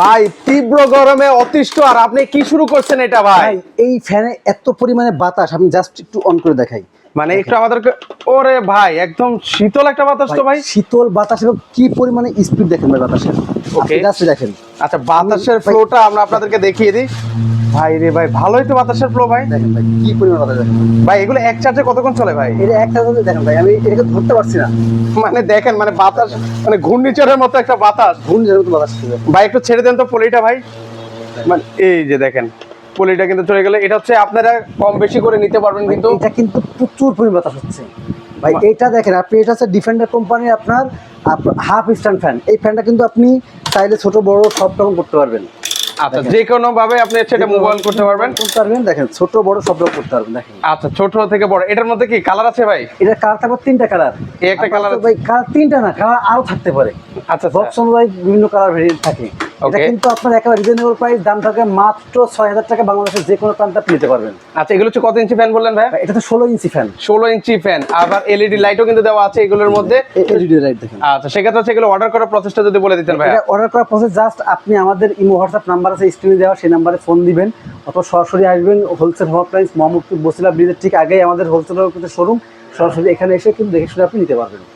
ভাই তীব্র গরমে অতিষ্ঠ, আর আপনি কি শুরু করছেন এটা ভাই? এই ফ্যানে এত পরিমাণে বাতাস, আমি জাস্ট একটু অন করে দেখাই। মানে একটু আমাদেরকে, ওরে ভাই একদম শীতল একটা বাতাস তো ভাই। শীতল বাতাস এবং কি পরিমাণে স্পিড দেখেন ভাই বাতাসের। ওকে, জাস্ট দেখেন। আচ্ছা বাতাসের ফ্লোটা আমরা আপনাদেরকে দেখিয়ে দিই। ভাই রে ভাই, ভালোই তো বাতাসের ফ্লো ভাই। দেখেন ভাই কি পরিমাণে বাতাস দেখেন ভাই এগুলো এক চার্জে কতক্ষণ চলে ভাই? এটা একটা কথা দেখেন ভাই, আমি এটাকে ধরতে পারছি না। মানে দেখেন, মানে বাতাস মানে ঘূর্ণিঝড়ের মতো একটা বাতাস। ঘূর্ণিঝড়ের মতো বাতাস আসছে। ভাই একটু ছেড়ে দেন তো পলিটা ভাই। মানে এই যে দেখেন পলিটা কিন্তু চলে গেলে, এটা হচ্ছে আপনারা কম বেশি করে নিতে পারবেন কিন্তু। এটা কিন্তু প্রচুর পরিমাণে বাতাস হচ্ছে ভাই। এটা দেখেন আপনি, এটা হচ্ছে ডিফেন্ডার কোম্পানির আপনার হাফ স্ট্যান্ড ফ্যান। এই ফ্যানটা কিন্তু আপনি চাইলে ছোট বড় সব রকম করতে পারবেন। আচ্ছা যে কোনো ভাবে আপনি সেটা মোবাইল করতে পারবেন। দেখেন ছোট বড় সব রকম করতে পারবেন। দেখেন আচ্ছা ছোট থেকে বড়, এটার মধ্যে কি কালার আছে ভাই? এটা কালার থাকবে তিনটা কালার। এই একটা কালার ভাই কালার তিনটা না, কালার আরো থাকতে পারে। আচ্ছা বক্স অনুযায়ী বিভিন্ন কালার ভেরিয়েন্ট থাকে। এটা কিন্তু আপনার একেবারে রিজনেবল প্রাইস, দাম থাকে মাত্র ৬০০০ টাকা। বাংলাদেশের যে কোনো প্রান্তে আপনি নিতে পারবেন। আচ্ছা এগুলো হচ্ছে কত ইঞ্চি ফ্যান বললেন ভাই? এটা তো 16 ইঞ্চি ফ্যান। 16 ইঞ্চি ফ্যান, আবার এলইডি লাইটও কিন্তু দেওয়া আছে এগুলোর মধ্যে। এলইডি লাইট দেখেন। আচ্ছা সেক্ষেত্রে হচ্ছে এগুলো অর্ডার করার প্রসেসটা যদি বলে দিতেন ভাই। এটা অর্ডার করার প্রসেস জাস্ট আপনি আমাদের ইমো হোয়াটসঅ্যাপ নাম্বার আছে স্ক্রিনে দেওয়া, সেই নাম্বারে ফোন দিবেন অথবা সরাসরি আসবেন। হোলসেল হটলাইন মোহাম্মদপুর বসিলা ব্রিজের ঠিক আগেই আমাদের হোলসেলের শোরুম। সরাসরি এখানে এসে কিন্তু দেখে শুনে আপনি নিতে পারবেন।